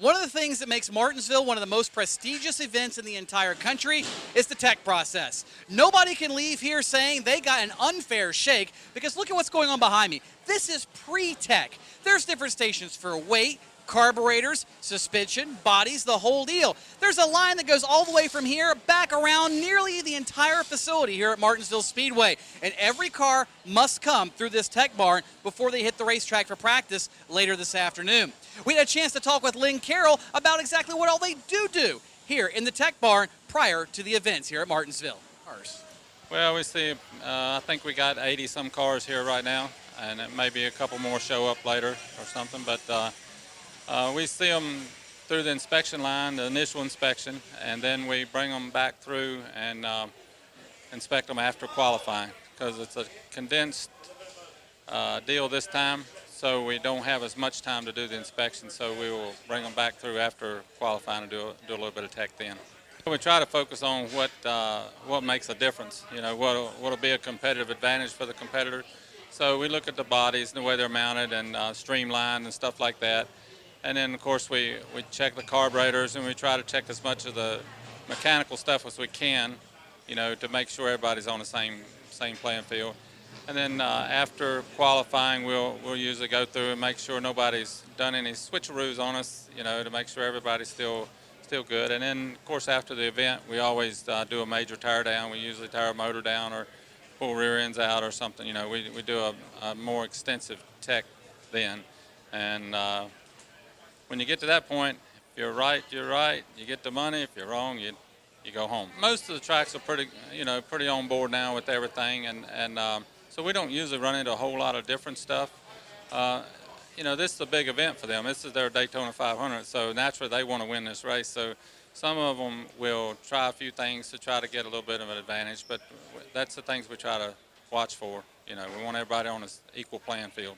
One of the things that makes Martinsville one of the most prestigious events in the entire country is the tech process. Nobody can leave here saying they got an unfair shake because look at what's going on behind me. This is pre-tech. There's different stations for weight, carburetors, suspension, bodies, the whole deal. There's a line that goes all the way from here back around nearly the entire facility here at Martinsville Speedway. And every car must come through this tech barn before they hit the racetrack for practice later this afternoon. We had a chance to talk with Lynn Carroll about exactly what all they do here in the tech barn prior to the events here at Martinsville. Well, we see, I think we got 80 some cars here right now, and it maybe a couple more show up later or something, but we see them through the inspection line, the initial inspection, and then we bring them back through and inspect them after qualifying because it's a condensed deal this time, so we don't have as much time to do the inspection, so we will bring them back through after qualifying and do a little bit of tech then. We try to focus on what makes a difference, you know, what'll be a competitive advantage for the competitor. So we look at the bodies and the way they're mounted and streamlined and stuff like that. And then, of course, we check the carburetors and we try to check as much of the mechanical stuff as we can, you know, to make sure everybody's on the same playing field. And then after qualifying, we'll usually go through and make sure nobody's done any switcheroos on us, you know, to make sure everybody's still good. And then, of course, after the event, we always do a major tire down. We usually tire a motor down or pull rear ends out or something. You know, we do a more extensive tech then. And when you get to that point, if you're right, you're right. You get the money. If you're wrong, you go home. Most of the tracks are pretty on board now with everything, and so we don't usually run into a whole lot of different stuff. You know, this is a big event for them. This is their Daytona 500, so naturally they want to win this race. So some of them will try a few things to try to get a little bit of an advantage, but that's the things we try to watch for. You know, we want everybody on an equal playing field.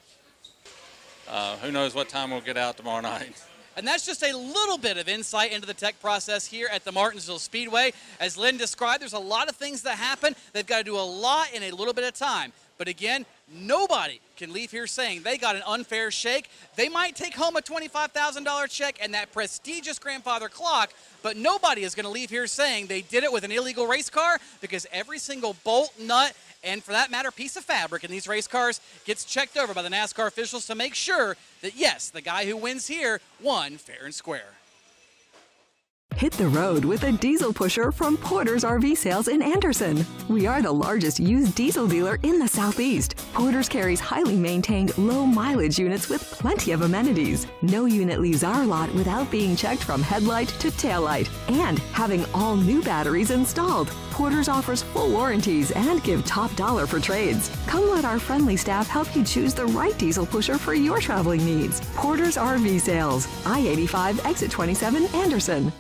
Who knows what time we'll get out tomorrow night. And that's just a little bit of insight into the tech process here at the Martinsville Speedway. As Lynn described, there's a lot of things that happen. They've got to do a lot in a little bit of time. But again, nobody can leave here saying they got an unfair shake. They might take home a $25,000 check and that prestigious grandfather clock, but nobody is going to leave here saying they did it with an illegal race car because every single bolt, nut, and for that matter, piece of fabric in these race cars gets checked over by the NASCAR officials to make sure that, yes, the guy who wins here won fair and square. Hit the road with a diesel pusher from Porter's RV Sales in Anderson. We are the largest used diesel dealer in the Southeast. Porter's carries highly maintained, low-mileage units with plenty of amenities. No unit leaves our lot without being checked from headlight to taillight and having all new batteries installed. Porter's offers full warranties and give top dollar for trades. Come let our friendly staff help you choose the right diesel pusher for your traveling needs. Porter's RV Sales, I-85, Exit 27, Anderson.